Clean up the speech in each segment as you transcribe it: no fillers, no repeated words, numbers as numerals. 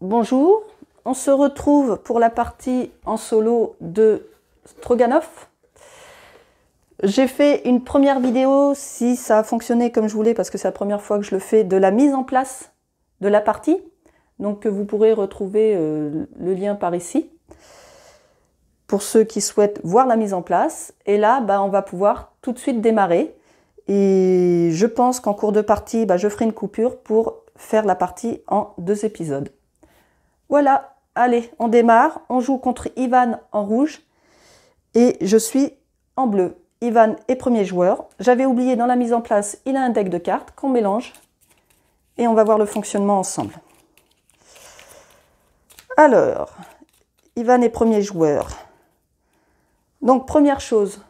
Bonjour, on se retrouve pour la partie en solo de Stroganoff. J'ai fait une première vidéo, si ça a fonctionné comme je voulais, parce que c'est la première fois que je le fais, de la mise en place de la partie. Donc vous pourrez retrouver le lien par ici, pour ceux qui souhaitent voir la mise en place. Et là, on va pouvoir tout de suite démarrer. Et je pense qu'en cours de partie, je ferai une coupure pour faire la partie en 2 épisodes. Voilà, allez, on démarre. On joue contre Ivan en rouge et je suis en bleu. Ivan est premier joueur. J'avais oublié dans la mise en place, il a un deck de cartes qu'on mélange et on va voir le fonctionnement ensemble. Alors, Ivan est premier joueur. Donc, première chose,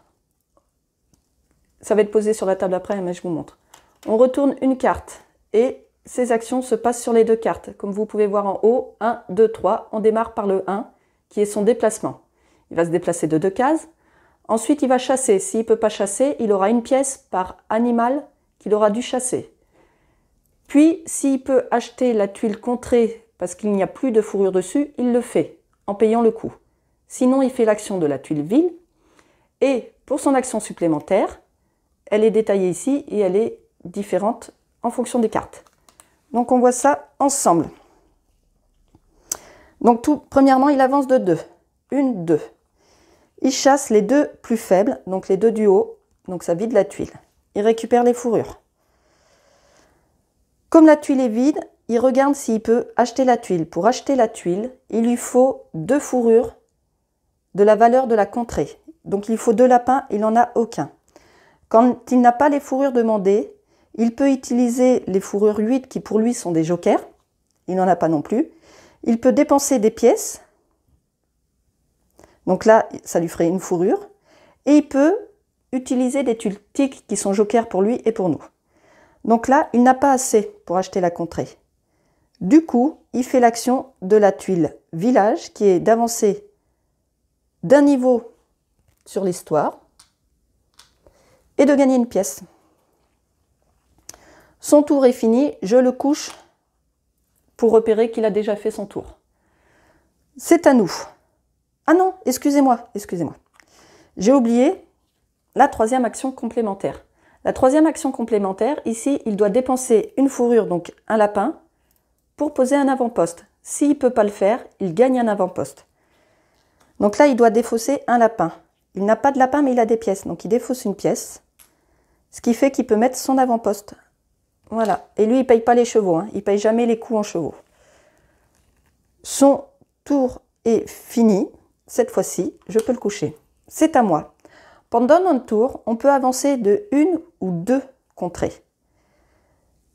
ça va être posé sur la table après, mais je vous montre. On retourne une carte et ces actions se passent sur les 2 cartes. Comme vous pouvez voir en haut, 1, 2, 3. On démarre par le 1, qui est son déplacement. Il va se déplacer de 2 cases. Ensuite, il va chasser. S'il ne peut pas chasser, il aura une pièce par animal qu'il aura dû chasser. Puis, s'il peut acheter la tuile contrée parce qu'il n'y a plus de fourrure dessus, il le fait, en payant le coût. Sinon, il fait l'action de la tuile vile. Et pour son action supplémentaire, elle est détaillée ici et elle est différente en fonction des cartes. Donc on voit ça ensemble. Donc premièrement, il avance de 2. 1, 2. Il chasse les 2 plus faibles, donc les 2 du haut, donc ça vide la tuile. Il récupère les fourrures. Comme la tuile est vide, il regarde s'il peut acheter la tuile. Pour acheter la tuile, il lui faut 2 fourrures de la valeur de la contrée. Donc il faut 2 lapins, il n'en a aucun. Quand il n'a pas les fourrures demandées, il peut utiliser les fourrures 8 qui pour lui sont des jokers. Il n'en a pas non plus. Il peut dépenser des pièces. Donc là, ça lui ferait une fourrure. Et il peut utiliser des tuiles tic qui sont jokers pour lui et pour nous. Donc là, il n'a pas assez pour acheter la contrée. Du coup, il fait l'action de la tuile village qui est d'avancer d'un niveau sur l'histoire et de gagner une pièce. Son tour est fini, je le couche pour repérer qu'il a déjà fait son tour. C'est à nous. Ah non, excusez-moi. J'ai oublié la 3e action complémentaire. La 3e action complémentaire, ici, il doit dépenser une fourrure, donc un lapin, pour poser un avant-poste. S'il ne peut pas le faire, il gagne un avant-poste. Donc là, il doit défausser un lapin. Il n'a pas de lapin, mais il a des pièces. Donc il défausse une pièce, ce qui fait qu'il peut mettre son avant-poste. Voilà. Et lui, il ne paye pas les chevaux. Il ne paye jamais les coups en chevaux. Son tour est fini. Cette fois-ci, je peux le coucher. C'est à moi. Pendant notre tour, on peut avancer de 1 ou 2 contrées.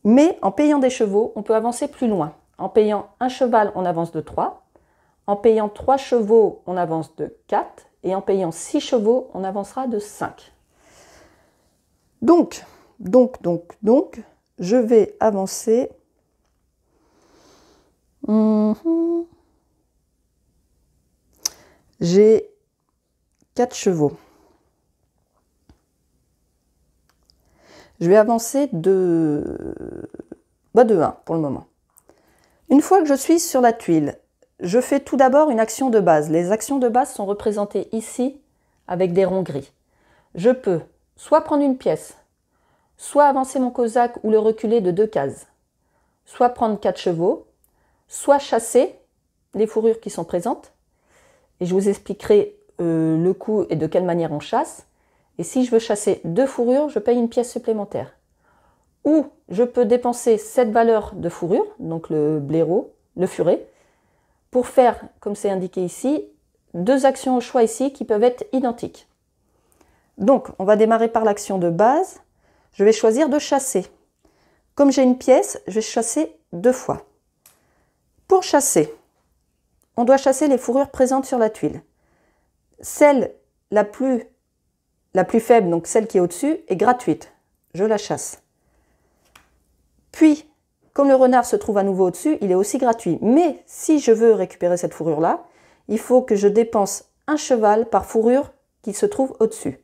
Mais en payant des chevaux, on peut avancer plus loin. En payant un cheval, on avance de 3. En payant 3 chevaux, on avance de 4. Et en payant 6 chevaux, on avancera de 5. Donc, je vais avancer. J'ai 4 chevaux. Je vais avancer de 1 pour le moment. Une fois que je suis sur la tuile, je fais tout d'abord une action de base. Les actions de base sont représentées ici avec des ronds gris. Je peux soit prendre une pièce, soit avancer mon cosaque ou le reculer de 2 cases, soit prendre 4 chevaux, soit chasser les fourrures qui sont présentes. Et je vous expliquerai le coup et de quelle manière on chasse. Et si je veux chasser 2 fourrures, je paye une pièce supplémentaire. Ou je peux dépenser cette valeur de fourrure, donc le blaireau, le furet, pour faire, comme c'est indiqué ici, 2 actions au choix ici qui peuvent être identiques. Donc, on va démarrer par l'action de base. Je vais choisir de chasser. Comme j'ai une pièce, je vais chasser 2 fois. Pour chasser, on doit chasser les fourrures présentes sur la tuile. Celle la plus faible, donc celle qui est au-dessus, est gratuite. Je la chasse. Puis, comme le renard se trouve à nouveau au-dessus, il est aussi gratuit. Mais si je veux récupérer cette fourrure-là, il faut que je dépense un cheval par fourrure qui se trouve au-dessus.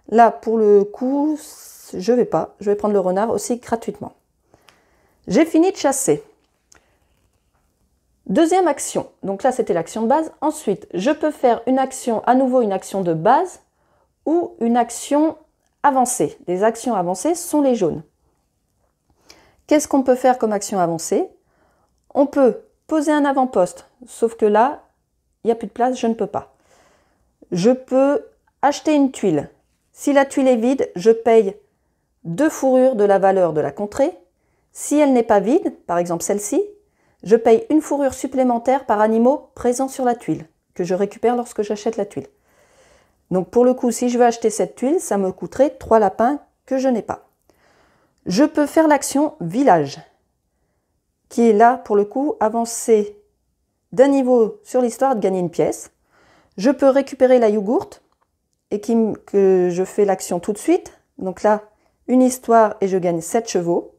Là, pour le coup, je vais prendre le renard aussi gratuitement. J'ai fini de chasser. Deuxième action, donc là c'était l'action de base. Ensuite, je peux faire une action, à nouveau une action de base ou une action avancée. Les actions avancées sont les jaunes. Qu'est-ce qu'on peut faire comme action avancée? On peut poser un avant-poste, sauf que là, il n'y a plus de place, je ne peux pas. Je peux acheter une tuile. Si la tuile est vide, je paye 2 fourrures de la valeur de la contrée. Si elle n'est pas vide, par exemple celle-ci, je paye une fourrure supplémentaire par animaux présents sur la tuile, que je récupère lorsque j'achète la tuile. Donc pour le coup, si je veux acheter cette tuile, ça me coûterait 3 lapins que je n'ai pas. Je peux faire l'action village, qui est là, pour le coup, avancer d'un niveau sur l'histoire de gagner une pièce. Je peux récupérer la yogourt, et que je fais l'action tout de suite. Donc là, une histoire et je gagne 7 chevaux.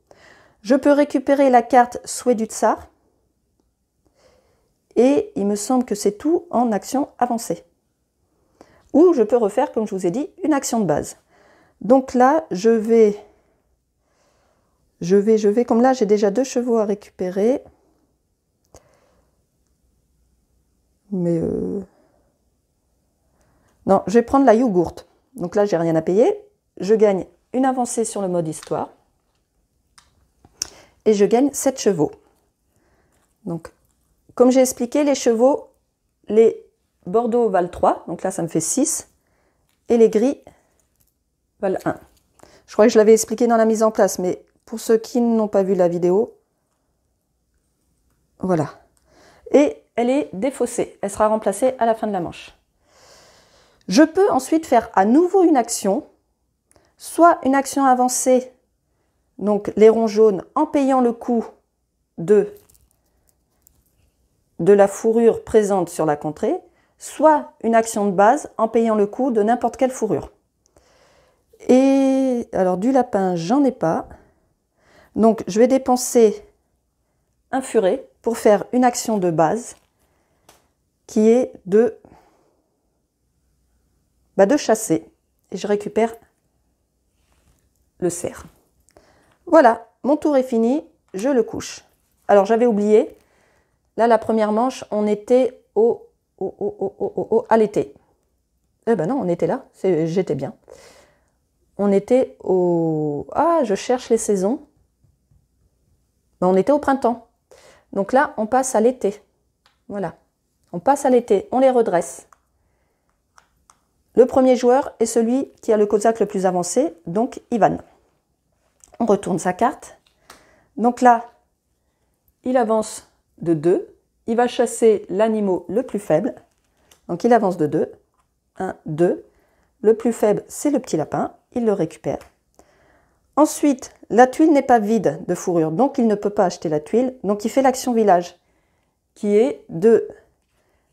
Je peux récupérer la carte Souhait du Tsar. Et il me semble que c'est tout en action avancée. Ou je peux refaire, comme je vous ai dit, une action de base. Donc là, je vais, comme là, j'ai déjà 2 chevaux à récupérer. Mais non, je vais prendre la yogourt. Donc là, j'ai rien à payer. Je gagne une avancée sur le mode histoire. Et je gagne 7 chevaux. Donc, comme j'ai expliqué, les chevaux, les bordeaux valent 3. Donc là, ça me fait 6. Et les gris valent 1. Je crois que je l'avais expliqué dans la mise en place, mais pour ceux qui n'ont pas vu la vidéo, voilà. Et elle est défaussée. Elle sera remplacée à la fin de la manche. Je peux ensuite faire à nouveau une action, soit une action avancée, donc les ronds jaunes, en payant le coût de la fourrure présente sur la contrée, soit une action de base en payant le coût de n'importe quelle fourrure. Et alors du lapin, j'en ai pas. Donc je vais dépenser un furet pour faire une action de base qui est de chasser. Et je récupère le cerf. Voilà, mon tour est fini, je le couche. Alors j'avais oublié, là la première manche, on était à l'été. Eh ben non, on était là, j'étais bien. On était au... Ah, je cherche les saisons. Ben, on était au printemps. Donc là, on passe à l'été. Voilà, on passe à l'été, on les redresse. Le premier joueur est celui qui a le cosaque le plus avancé, donc Ivan. On retourne sa carte. Donc là, il avance de 2. Il va chasser l'animal le plus faible. Donc il avance de 2. 1, 2. Le plus faible, c'est le petit lapin. Il le récupère. Ensuite, la tuile n'est pas vide de fourrure, donc il ne peut pas acheter la tuile. Donc il fait l'action village, qui est de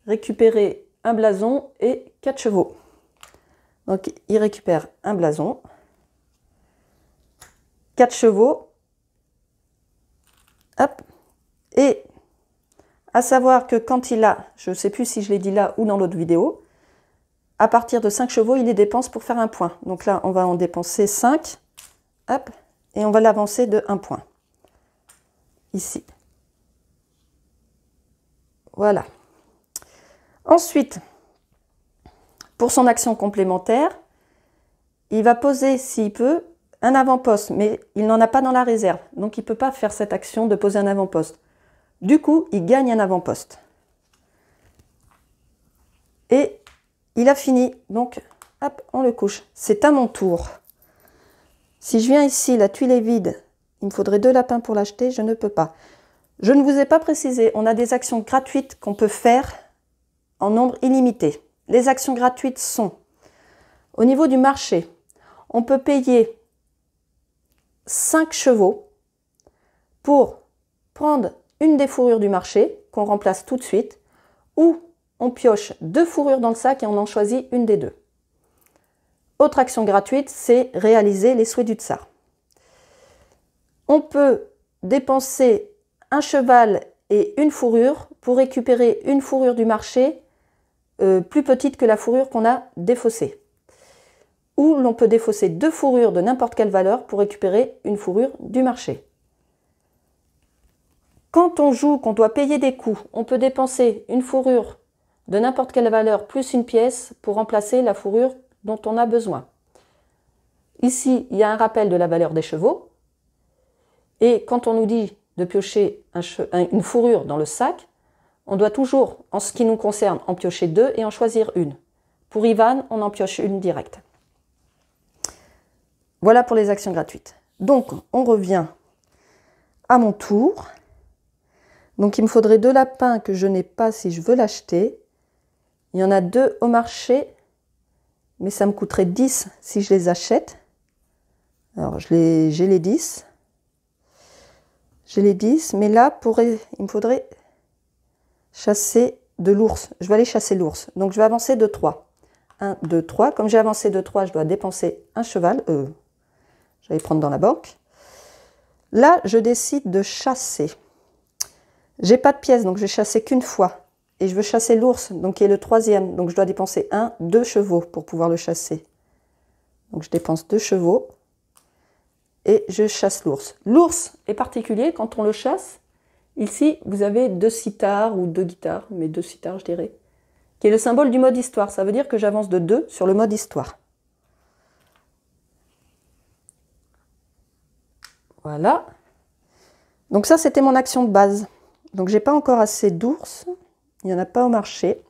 récupérer un blason et 4 chevaux. Donc il récupère un blason, 4 chevaux, hop, et à savoir que quand il a, je ne sais plus si je l'ai dit là ou dans l'autre vidéo, à partir de 5 chevaux, il les dépense pour faire un point. Donc là, on va en dépenser 5, hop, et on va l'avancer de 1 point, ici. Voilà. Ensuite, pour son action complémentaire, il va poser, s'il peut, un avant-poste, mais il n'en a pas dans la réserve. Donc, il ne peut pas faire cette action de poser un avant-poste. Du coup, il gagne un avant-poste. Et il a fini. Donc, hop, on le couche. C'est à mon tour. Si je viens ici, la tuile est vide. Il me faudrait 2 lapins pour l'acheter. Je ne peux pas. Je ne vous ai pas précisé. On a des actions gratuites qu'on peut faire en nombre illimité. Les actions gratuites sont, au niveau du marché, on peut payer 5 chevaux pour prendre une des fourrures du marché, qu'on remplace tout de suite, ou on pioche 2 fourrures dans le sac et on en choisit une des 2. Autre action gratuite, c'est réaliser les souhaits du tsar. On peut dépenser un cheval et une fourrure pour récupérer une fourrure du marché plus petite que la fourrure qu'on a défaussée. Ou l'on peut défausser 2 fourrures de n'importe quelle valeur pour récupérer une fourrure du marché. Quand on joue, qu'on doit payer des coûts, on peut dépenser une fourrure de n'importe quelle valeur plus une pièce pour remplacer la fourrure dont on a besoin. Ici, il y a un rappel de la valeur des chevaux. Et quand on nous dit de piocher une fourrure dans le sac, on doit toujours, en ce qui nous concerne, en piocher 2 et en choisir une. Pour Ivan, on en pioche une directe. Voilà pour les actions gratuites. Donc, on revient à mon tour. Donc, il me faudrait 2 lapins que je n'ai pas si je veux l'acheter. Il y en a 2 au marché, mais ça me coûterait 10 si je les achète. Alors, j'ai les 10. J'ai les 10, mais là, il me faudrait chasser de l'ours. Je vais aller chasser l'ours. Donc, je vais avancer de 3. 1, 2, 3. Comme j'ai avancé de 3, je dois dépenser un cheval. Je vais prendre dans la banque. Là, je décide de chasser. J'ai pas de pièces, donc je vais chasser qu'une fois. Et je veux chasser l'ours, donc qui est le 3e. Donc, je dois dépenser 2 chevaux pour pouvoir le chasser. Donc, je dépense 2 chevaux. Et je chasse l'ours. L'ours est particulier quand on le chasse. Ici, vous avez 2 sitars ou 2 guitares, mais 2 sitars, je dirais, qui est le symbole du mode histoire. Ça veut dire que j'avance de 2 sur le mode histoire. Voilà. Donc ça, c'était mon action de base. Donc, j'ai pas encore assez d'ours. Il n'y en a pas au marché.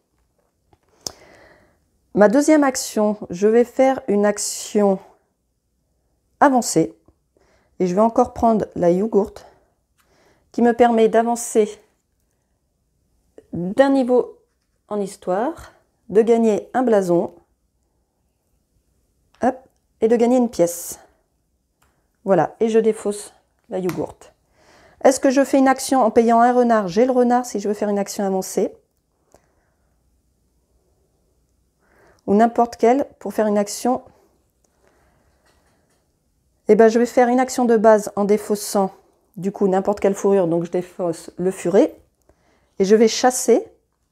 Ma deuxième action, je vais faire une action avancée. Et je vais encore prendre la yogourt qui me permet d'avancer d'un niveau en histoire, de gagner un blason, hop, et de gagner une pièce. Voilà, et je défausse la yogourt. Est-ce que je fais une action en payant un renard? J'ai le renard si je veux faire une action avancée. Ou n'importe quelle pour faire une action. Eh bien, je vais faire une action de base en défaussant du coup n'importe quelle fourrure. Donc, je défausse le furet. Et je vais chasser.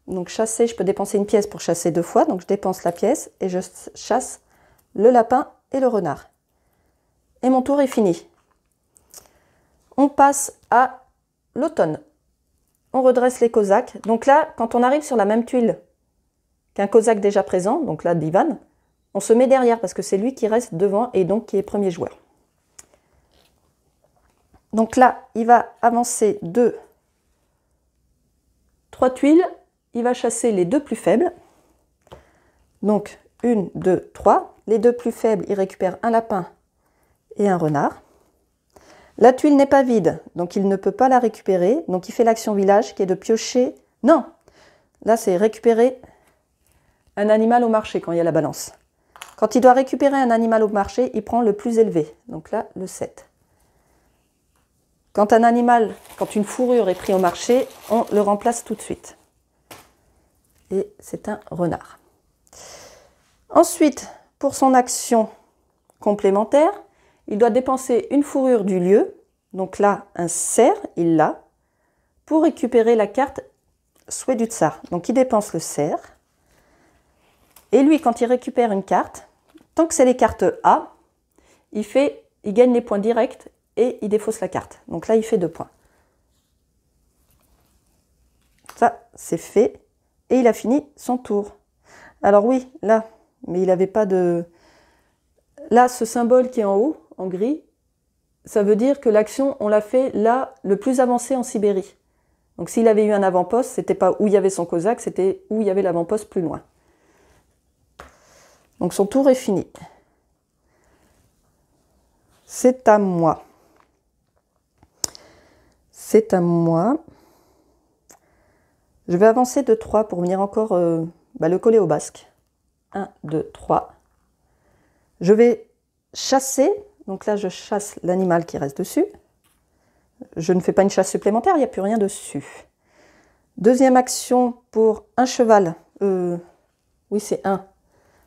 Donc, chasser, je peux dépenser une pièce pour chasser 2 fois. Donc, je dépense la pièce et je chasse le lapin et le renard. Et mon tour est fini. On passe à l'automne. On redresse les cosaques. Donc là, quand on arrive sur la même tuile qu'un cosaque déjà présent, donc là d'Ivan, on se met derrière parce que c'est lui qui reste devant et donc qui est premier joueur. Donc là, il va avancer 3 tuiles. Il va chasser les 2 plus faibles. Donc 1, 2, 3. Les 2 plus faibles, il récupère un lapin et un renard. La tuile n'est pas vide, donc il ne peut pas la récupérer. Donc il fait l'action village qui est de piocher. Non, là c'est récupérer un animal au marché quand il y a la balance. Quand il doit récupérer un animal au marché, il prend le plus élevé. Donc là, le 7. Quand une fourrure est prise au marché, on le remplace tout de suite. Et c'est un renard. Ensuite, pour son action complémentaire, il doit dépenser une fourrure du lieu. Donc là, un cerf, il l'a, pour récupérer la carte souhait du tsar. Donc il dépense le cerf. Et lui, quand il récupère une carte, tant que c'est les cartes A, il gagne les points directs et il défausse la carte. Donc là, il fait 2 points. Ça, c'est fait. Et il a fini son tour. Alors oui, là, mais il n'avait pas de... Là, ce symbole qui est en haut, en gris, ça veut dire que l'action, on l'a fait là, le plus avancé en Sibérie. Donc s'il avait eu un avant-poste, c'était pas où il y avait son cosaque, c'était où il y avait l'avant-poste plus loin. Donc son tour est fini. C'est à moi. C'est à moi. Je vais avancer de 3 pour venir encore le coller au basque. 1, 2, 3. Je vais chasser. Donc là, je chasse l'animal qui reste dessus. Je ne fais pas une chasse supplémentaire, il n'y a plus rien dessus. Deuxième action pour un cheval. Oui, c'est 1.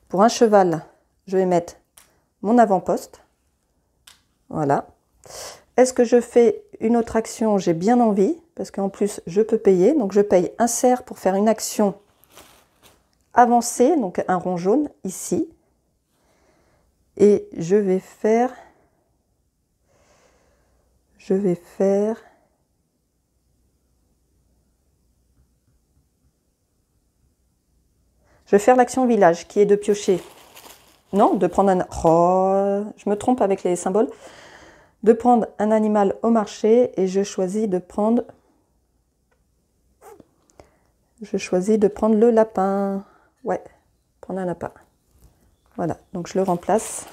Pour un cheval, je vais mettre mon avant-poste. Voilà. Est-ce que je fais une autre action? J'ai bien envie, parce qu'en plus, je peux payer. Donc, je paye un cerf pour faire une action avancée, donc un rond jaune, ici. Et je vais faire Je vais faire l'action village qui est de piocher. Non, de prendre un... Oh, je me trompe avec les symboles. De prendre un animal au marché et je choisis de prendre... le lapin. Ouais, prendre un lapin. Voilà, donc je le remplace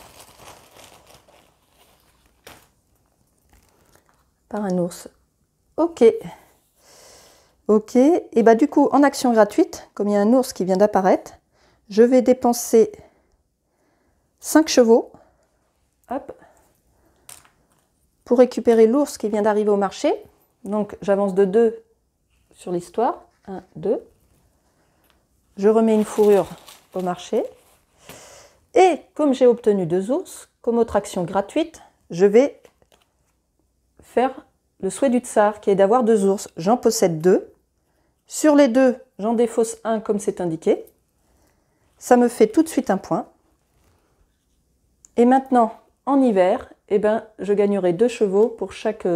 par un ours. Ok. Ok, et bah du coup, en action gratuite, comme il y a un ours qui vient d'apparaître, je vais dépenser 5 chevaux. Hop. Pour récupérer l'ours qui vient d'arriver au marché. Donc j'avance de 2 sur l'histoire. 1, 2. Je remets une fourrure au marché. Et comme j'ai obtenu 2 ours, comme autre action gratuite, je vais faire le souhait du tsar qui est d'avoir 2 ours. J'en possède 2. Sur les 2, j'en défausse un comme c'est indiqué. Ça me fait tout de suite un point. Et maintenant, en hiver, eh ben, je gagnerai 2 chevaux pour chaque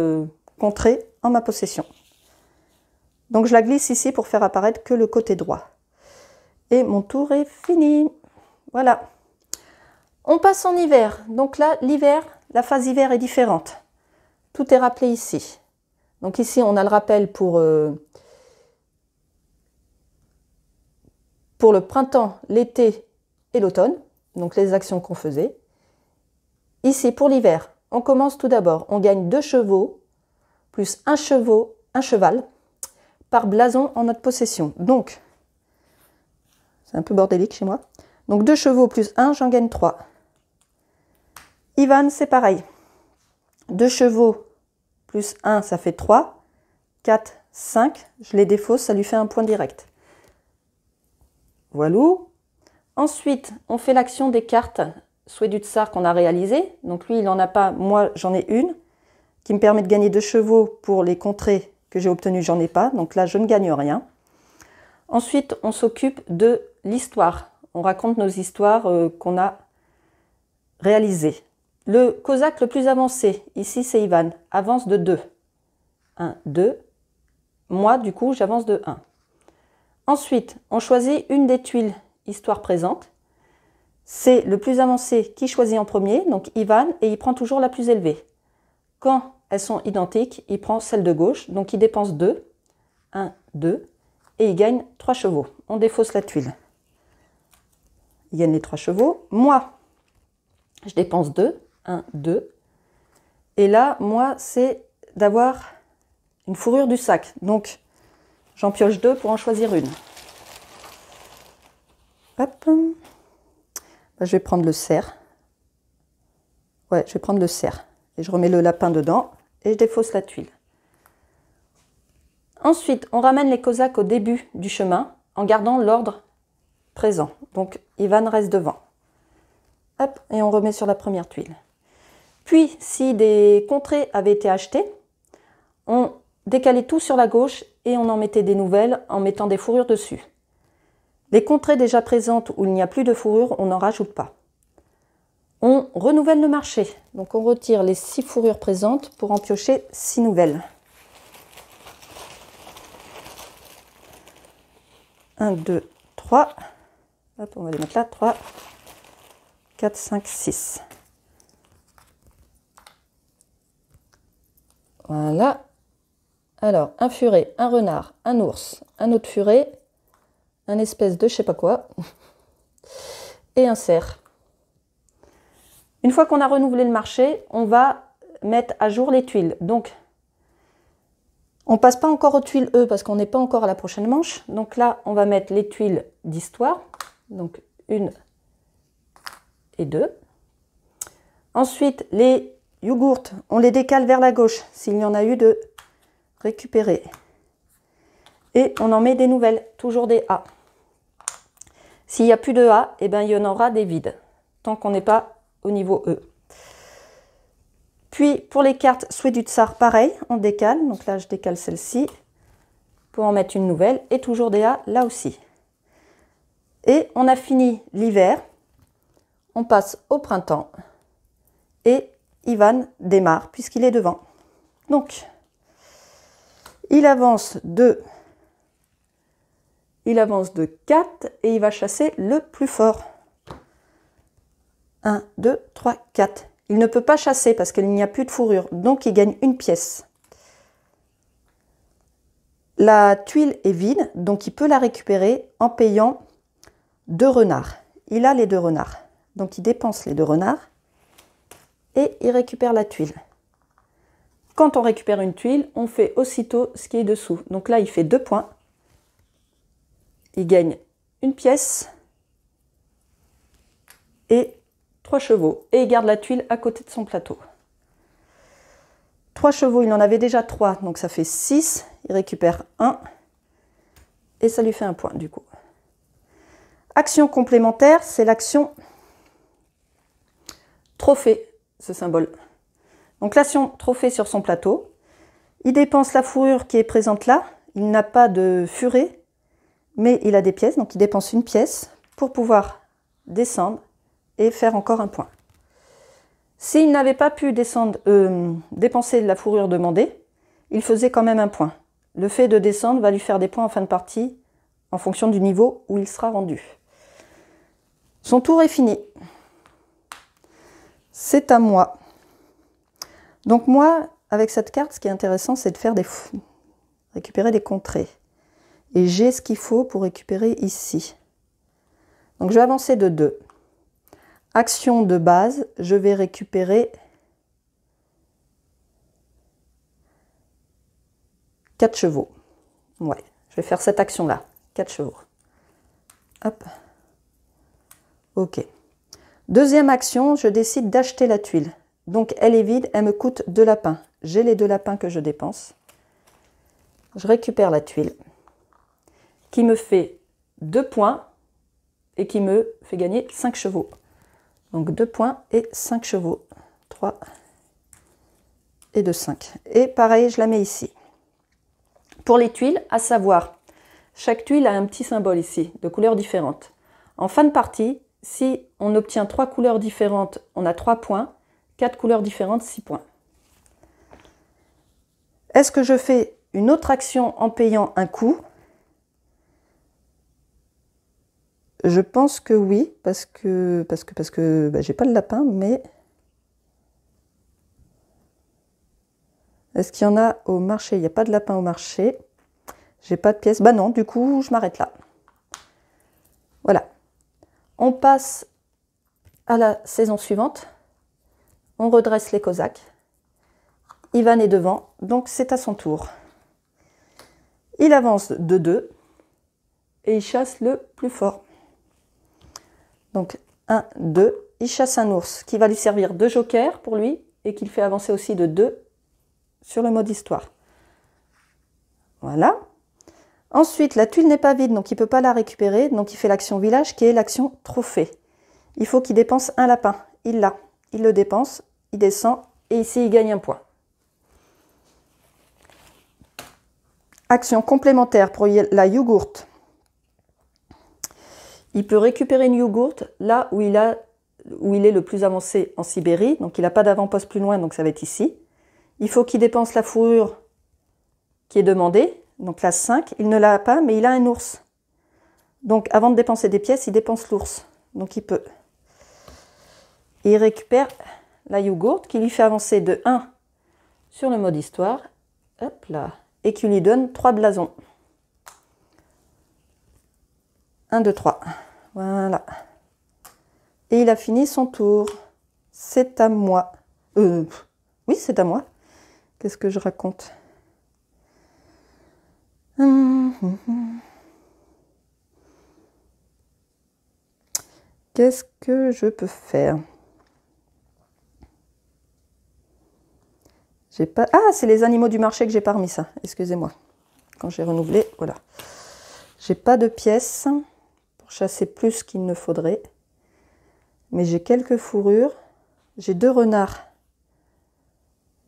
contrée en ma possession. Donc je la glisse ici pour faire apparaître que le côté droit. Et mon tour est fini. Voilà. On passe en hiver. Donc là, l'hiver, la phase hiver est différente. Tout est rappelé ici. Donc ici, on a le rappel pour le printemps, l'été et l'automne. Donc les actions qu'on faisait. Ici, pour l'hiver, on commence tout d'abord. On gagne 2 chevaux, plus un cheval, par blason en notre possession. Donc, c'est un peu bordélique chez moi. Donc 2 chevaux plus 1, j'en gagne 3. Ivan, c'est pareil. 2 chevaux plus 1, ça fait 3. 4, 5. Je les défausse, ça lui fait un point direct. Voilà. Ensuite, on fait l'action des cartes souhait du tsar qu'on a réalisé. Donc lui, il n'en a pas, moi j'en ai une, qui me permet de gagner 2 chevaux pour les contrées que j'ai obtenues, j'en ai pas. Donc là, je ne gagne rien. Ensuite, on s'occupe de l'histoire. On raconte nos histoires qu'on a réalisées. Le cosaque le plus avancé, ici c'est Ivan, avance de 2. 1, 2. Moi, du coup, j'avance de 1. Ensuite, on choisit une des tuiles histoire présente. C'est le plus avancé qui choisit en premier, donc Ivan, et il prend toujours la plus élevée. Quand elles sont identiques, il prend celle de gauche, donc il dépense 2. 1, 2. Et il gagne 3 chevaux. On défausse la tuile. Il gagne les 3 chevaux. Moi, je dépense 2. 1, 2. Et là, moi, c'est d'avoir une fourrure du sac. Donc, j'en pioche 2 pour en choisir une. Hop. Je vais prendre le cerf. Ouais, je vais prendre le cerf. Et je remets le lapin dedans et je défausse la tuile. Ensuite, on ramène les cosaques au début du chemin en gardant l'ordre présent. Donc, Ivan reste devant. Hop, et on remet sur la première tuile. Puis, si des contrées avaient été achetées, on décalait tout sur la gauche et on en mettait des nouvelles en mettant des fourrures dessus. Les contrées déjà présentes où il n'y a plus de fourrure, on n'en rajoute pas. On renouvelle le marché. Donc, on retire les 6 fourrures présentes pour en piocher 6 nouvelles. 1, 2, 3. Hop, on va les mettre là. 3, 4, 5, 6. Voilà. Alors, un furet, un renard, un ours, un autre furet, un espèce de je sais pas quoi, et un cerf. Une fois qu'on a renouvelé le marché, on va mettre à jour les tuiles. Donc, on passe pas encore aux tuiles E parce qu'on n'est pas encore à la prochaine manche. Donc là, on va mettre les tuiles d'histoire. Donc, 1 et 2. Ensuite, les yogourts, on les décale vers la gauche s'il y en a eu de récupérer. Et on en met des nouvelles, toujours des A. S'il n'y a plus de A, eh ben, il y en aura des vides, tant qu'on n'est pas au niveau E. Puis, pour les cartes souhait du tsar, pareil, on décale. Donc là, je décale celle-ci pour en mettre une nouvelle. Et toujours des A, là aussi. Et on a fini l'hiver. On passe au printemps. Et Ivan démarre, puisqu'il est devant. Donc, il avance de... il avance de 4 et il va chasser le plus fort. 1, 2, 3, 4. Il ne peut pas chasser parce qu'il n'y a plus de fourrure, donc il gagne une pièce. La tuile est vide, donc il peut la récupérer en payant 2 renards. Il a les 2 renards, donc il dépense les 2 renards et il récupère la tuile. Quand on récupère une tuile, on fait aussitôt ce qui est dessous. Donc là, il fait 2 points. Il gagne une pièce et 3 chevaux. Et il garde la tuile à côté de son plateau. 3 chevaux, il en avait déjà 3, donc ça fait 6. Il récupère 1 et ça lui fait un point du coup. Action complémentaire, c'est l'action trophée, ce symbole. Donc l'action trophée sur son plateau. Il dépense la fourrure qui est présente là. Il n'a pas de furet, mais il a des pièces, donc il dépense une pièce pour pouvoir descendre et faire encore un point. S'il n'avait pas pu dépenser la fourrure demandée, il faisait quand même un point. Le fait de descendre va lui faire des points en fin de partie en fonction du niveau où il sera rendu. Son tour est fini. C'est à moi. Donc moi, avec cette carte, ce qui est intéressant, c'est de faire récupérer des contrées. Et j'ai ce qu'il faut pour récupérer ici. Donc je vais avancer de 2. Action de base, je vais récupérer 4 chevaux. Ouais, je vais faire cette action-là. 4 chevaux. Hop. Ok. Deuxième action, je décide d'acheter la tuile. Donc elle est vide, elle me coûte 2 lapins. J'ai les 2 lapins que je dépense. Je récupère la tuile qui me fait 2 points et qui me fait gagner 5 chevaux. Donc 2 points et 5 chevaux. 3 et 2, 5. Et pareil, je la mets ici. Pour les tuiles, à savoir, chaque tuile a un petit symbole ici, de couleurs différentes. En fin de partie, si on obtient 3 couleurs différentes, on a 3 points. 4 couleurs différentes, 6 points. Est-ce que je fais une autre action en payant un coup? Je pense que oui, parce que j'ai pas de lapin, mais est-ce qu'il y en a au marché? Il n'y a pas de lapin au marché. J'ai pas de pièces. Bah non, du coup, je m'arrête là. Voilà. On passe à la saison suivante. On redresse les Cosaques. Ivan est devant, donc c'est à son tour. Il avance de 2 et il chasse le plus fort. Donc 1, 2, il chasse un ours qui va lui servir de joker pour lui et qu'il fait avancer aussi de 2 sur le mode histoire. Voilà. Ensuite, la tuile n'est pas vide, donc il ne peut pas la récupérer. Donc il fait l'action village qui est l'action trophée. Il faut qu'il dépense un lapin. Il l'a. Il le dépense, il descend et ici il gagne un point. Action complémentaire pour la yogourt. Il peut récupérer une yogourt là où il est le plus avancé en Sibérie. Donc il n'a pas d'avant-poste plus loin, donc ça va être ici. Il faut qu'il dépense la fourrure qui est demandée. Donc là 5, il ne l'a pas, mais il a un ours. Donc avant de dépenser des pièces, il dépense l'ours. Donc il peut. Et il récupère la yogourt qui lui fait avancer de 1 sur le mode histoire. Hop là. Et qui lui donne 3 blasons. 1, 2, 3. Voilà. Et il a fini son tour. C'est à moi. Oui, c'est à moi. Qu'est-ce que je raconte? Qu'est-ce que je peux faire? J'ai pas... Ah, c'est les animaux du marché que j'ai pas remis ça. Excusez-moi. Quand j'ai renouvelé, voilà. J'ai pas de pièces pour chasser plus qu'il ne faudrait. Mais j'ai quelques fourrures. J'ai 2 renards.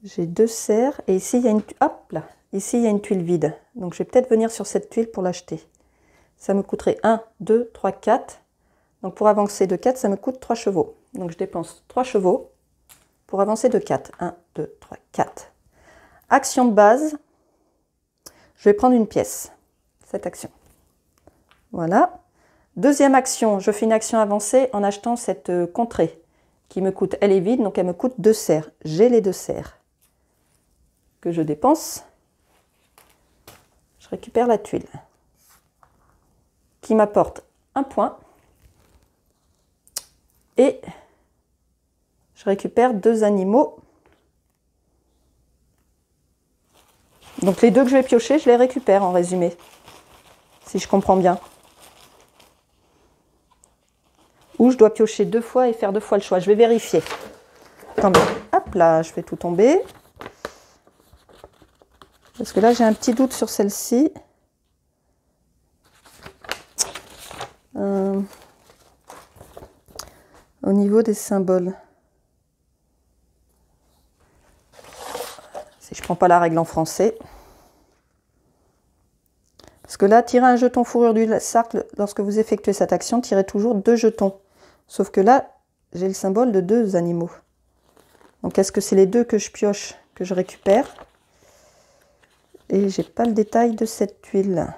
J'ai 2 cerfs. Et ici, il y a une... Hop là. Ici, il y a une tuile vide. Donc, je vais peut-être venir sur cette tuile pour l'acheter. Ça me coûterait 1, 2, 3, 4. Donc, pour avancer de 4, ça me coûte 3 chevaux. Donc, je dépense 3 chevaux pour avancer de 4. 1, 2, 3, 4. Action de base. Je vais prendre une pièce. Cette action. Voilà. Deuxième action, je fais une action avancée en achetant cette contrée qui me coûte, elle est vide, donc elle me coûte 2 serres. J'ai les 2 serres que je dépense. Je récupère la tuile qui m'apporte un point et je récupère 2 animaux. Donc les 2 que je vais piocher, je les récupère en résumé, si je comprends bien. Ou je dois piocher 2 fois et faire 2 fois le choix. Je vais vérifier. Attendez, hop là, je fais tout tomber. Parce que là, j'ai un petit doute sur celle-ci. Au niveau des symboles. Si je ne prends pas la règle en français. Parce que là, tirer un jeton fourrure du cercle, lorsque vous effectuez cette action, tirez toujours 2 jetons. Sauf que là, j'ai le symbole de 2 animaux. Donc, est-ce que c'est les 2 que je pioche, que je récupère? Et j'ai pas le détail de cette tuile.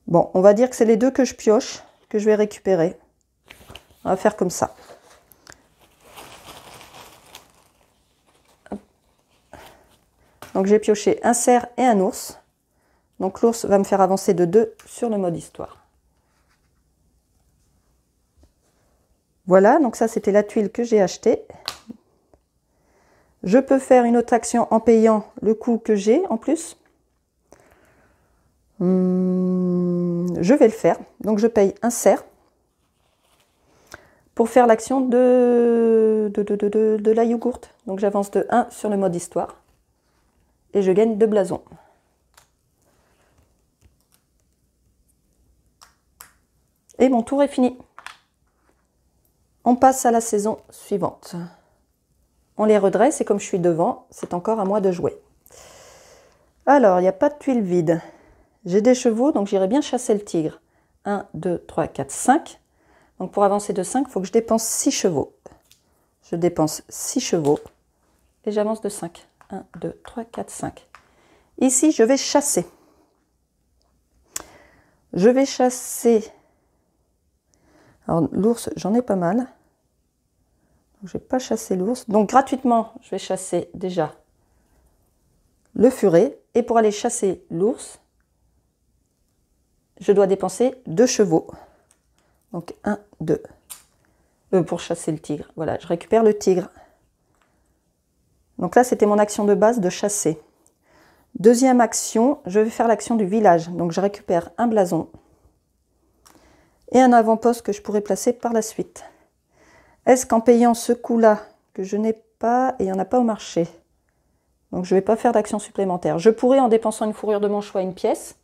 Bon, on va dire que c'est les 2 que je pioche, que je vais récupérer. On va faire comme ça. Donc j'ai pioché un cerf et un ours. Donc l'ours va me faire avancer de 2 sur le mode histoire. Voilà, donc ça c'était la tuile que j'ai achetée. Je peux faire une autre action en payant le coût que j'ai en plus. Je vais le faire. Donc je paye un cerf pour faire l'action de la yogourt. Donc j'avance de 1 sur le mode histoire. Et je gagne 2 blasons. Et mon tour est fini. On passe à la saison suivante. On les redresse et comme je suis devant, c'est encore à moi de jouer. Alors, il n'y a pas de tuile vide. J'ai des chevaux, donc j'irai bien chasser le tigre. 1, 2, 3, 4, 5. Donc pour avancer de 5, il faut que je dépense 6 chevaux. Je dépense 6 chevaux et j'avance de 5. 1, 2, 3, 4, 5. Ici, je vais chasser. Je vais chasser... Alors, l'ours, j'en ai pas mal. Je vais pas chasser l'ours. Donc, gratuitement, je vais chasser déjà le furet. Et pour aller chasser l'ours, je dois dépenser 2 chevaux. Donc, 1, 2. Pour chasser le tigre. Voilà, je récupère le tigre. Donc là, c'était mon action de base de chasser. Deuxième action, je vais faire l'action du village. Donc, je récupère un blason et un avant-poste que je pourrais placer par la suite. Est-ce qu'en payant ce coup-là, que je n'ai pas, et il n'y en a pas au marché, donc je ne vais pas faire d'action supplémentaire. Je pourrais en dépensant une fourrure de mon choix une pièce,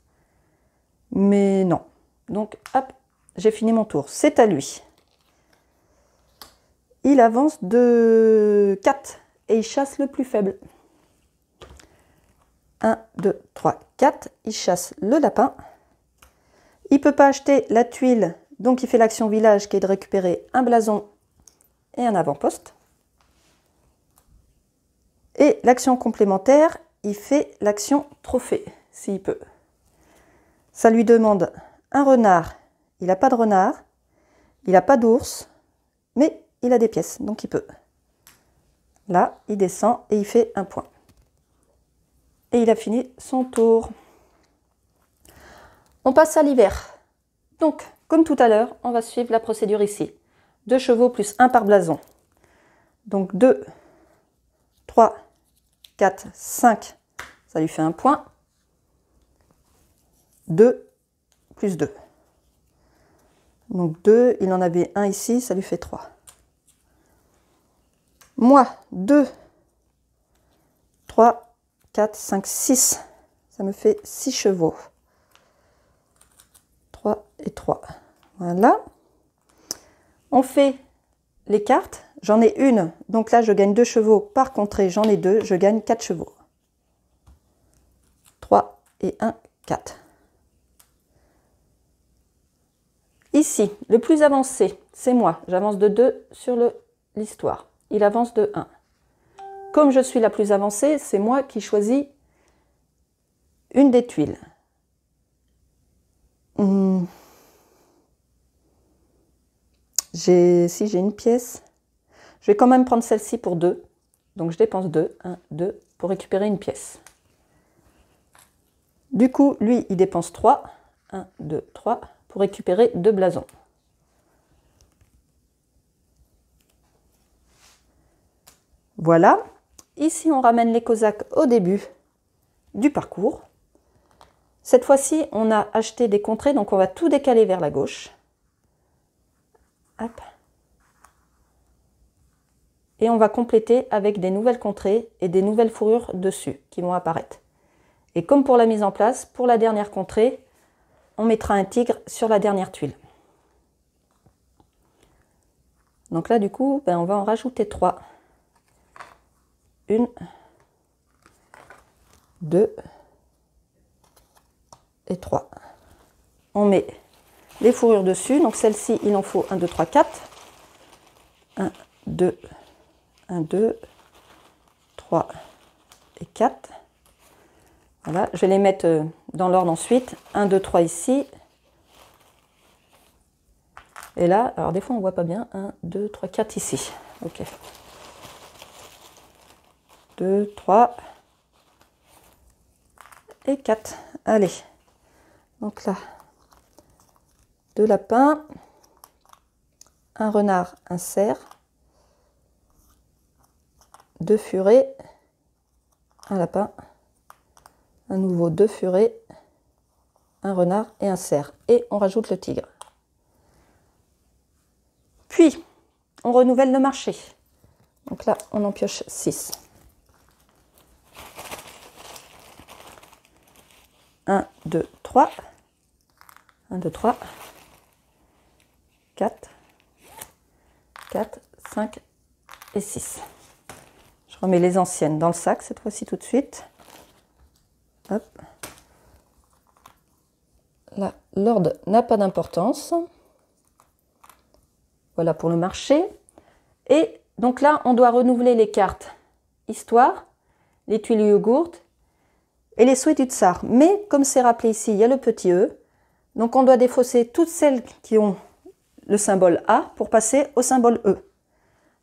mais non. Donc, hop, j'ai fini mon tour. C'est à lui. Il avance de 4 et il chasse le plus faible. 1, 2, 3, 4. Il chasse le lapin. Il ne peut pas acheter la tuile, donc il fait l'action village qui est de récupérer un blason et un avant-poste. Et l'action complémentaire, il fait l'action trophée, s'il peut. Ça lui demande un renard. Il n'a pas de renard, il n'a pas d'ours, mais il a des pièces, donc il peut. Là, il descend et il fait un point. Et il a fini son tour. On passe à l'hiver. Donc, comme tout à l'heure, on va suivre la procédure ici. 2 chevaux plus 1 par blason. Donc 2, 3, 4, 5, ça lui fait un point. 2 plus 2. Donc 2, il en avait un ici, ça lui fait 3. Moi, 2, 3, 4, 5, 6. Ça me fait 6 chevaux. 3 et 3. Voilà. On fait les cartes. J'en ai une. Donc là, je gagne 2 chevaux. Par contrée, j'en ai 2. Je gagne 4 chevaux. 3 et 1, 4. Ici, le plus avancé, c'est moi. J'avance de 2 sur l'histoire. Il avance de 1. Comme je suis la plus avancée, c'est moi qui choisis une des tuiles. Si j'ai une pièce, je vais quand même prendre celle-ci pour 2. Donc je dépense 2, 1, 2 pour récupérer une pièce. Du coup, lui, il dépense 3, 1, 2, 3 pour récupérer 2 blasons. Voilà. Ici, on ramène les Cosaques au début du parcours. Cette fois-ci, on a acheté des contrées, donc on va tout décaler vers la gauche. Hop. Et on va compléter avec des nouvelles contrées et des nouvelles fourrures dessus qui vont apparaître. Et comme pour la mise en place, pour la dernière contrée, on mettra un tigre sur la dernière tuile. Donc là, du coup, on va en rajouter 3. 1, 2 et 3. On met les fourrures dessus. Donc celle-ci, il en faut 1, 2, 3, 4. 1, 2, 1, 2, 3 et 4. Voilà, je vais les mettre dans l'ordre ensuite. 1, 2, 3 ici. Et là, alors des fois on ne voit pas bien. 1, 2, 3, 4 ici. Ok. 2, 3 et 4. Allez. Donc là, 2 lapins, un renard, un cerf, 2 furets, un lapin, à nouveau 2 furets, un renard et un cerf. Et on rajoute le tigre. Puis, on renouvelle le marché. Donc là, on en pioche 6. 1, 2, 3. 1, 2, 3. 4. 4, 5 et 6. Je remets les anciennes dans le sac, cette fois-ci tout de suite. Hop. Là, l'ordre n'a pas d'importance. Voilà pour le marché. Et donc là, on doit renouveler les cartes Histoire, les tuiles yogourt et les souhaits du tsar. Mais comme c'est rappelé ici, il y a le petit E. Donc on doit défausser toutes celles qui ont le symbole A pour passer au symbole E.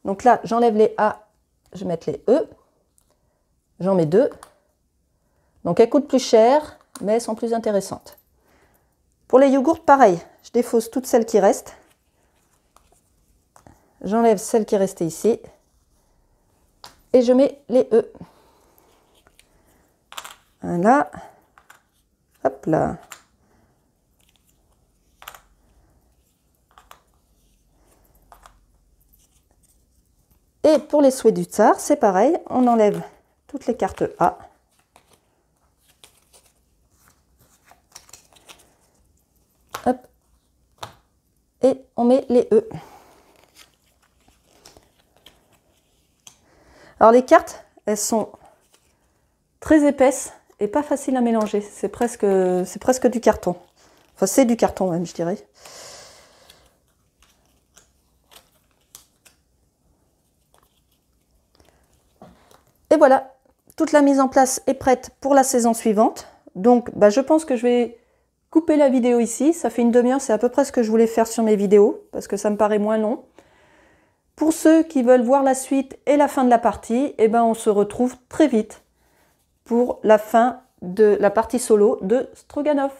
Donc là, j'enlève les A, je vais mettre les E. J'en mets 2. Donc elles coûtent plus cher, mais elles sont plus intéressantes. Pour les yogourts, pareil. Je défausse toutes celles qui restent. J'enlève celle qui est restée ici. Et je mets les E. Voilà. Hop là. Et pour les souhaits du tsar, c'est pareil. On enlève toutes les cartes A. Hop. Et on met les E. Alors les cartes, elles sont très épaisses et pas faciles à mélanger. C'est presque du carton. Enfin, c'est du carton même, je dirais. Et voilà, toute la mise en place est prête pour la saison suivante. Donc, je pense que je vais couper la vidéo ici. Ça fait une demi-heure, c'est à peu près ce que je voulais faire sur mes vidéos, parce que ça me paraît moins long. Pour ceux qui veulent voir la suite et la fin de la partie, on se retrouve très vite pour la fin de la partie solo de Stroganov.